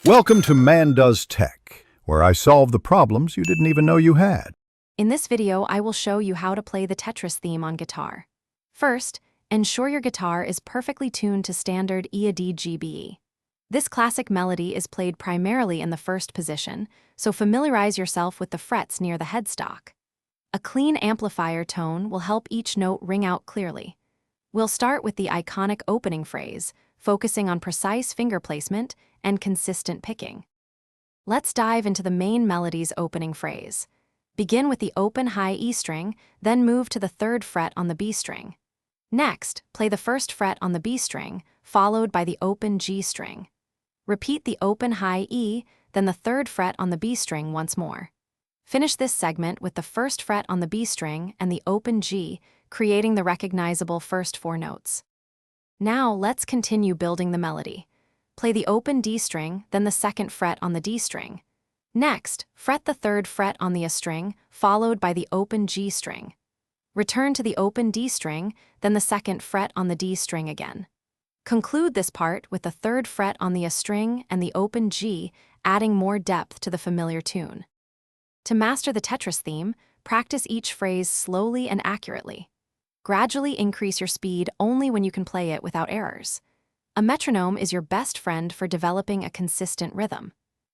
Welcome to Man Does Tech, where I solve the problems you didn't even know you had. In this video, I will show you how to play the Tetris theme on guitar. First, ensure your guitar is perfectly tuned to standard E-A-D-G-B-E. This classic melody is played primarily in the first position, so familiarize yourself with the frets near the headstock. A clean amplifier tone will help each note ring out clearly. We'll start with the iconic opening phrase, focusing on precise finger placement and consistent picking. Let's dive into the main melody's opening phrase. Begin with the open high E string, then move to the 3rd fret on the B string. Next, play the 1st fret on the B string, followed by the open G string. Repeat the open high E, then the 3rd fret on the B string once more. Finish this segment with the 1st fret on the B string and the open G, creating the recognizable first 4 notes. Now let's continue building the melody. Play the open D string, then the 2nd fret on the D string. Next, fret the 3rd fret on the A string, followed by the open G string. Return to the open D string, then the 2nd fret on the D string again. Conclude this part with the 3rd fret on the A string and the open G, adding more depth to the familiar tune. To master the Tetris theme, practice each phrase slowly and accurately. Gradually increase your speed only when you can play it without errors. A metronome is your best friend for developing a consistent rhythm.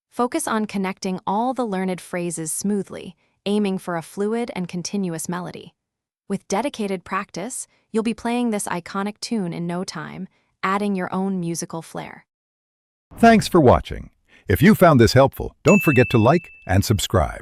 Focus on connecting all the learned phrases smoothly, aiming for a fluid and continuous melody. With dedicated practice, you'll be playing this iconic tune in no time, adding your own musical flair. Thanks for watching. If you found this helpful, don't forget to like and subscribe.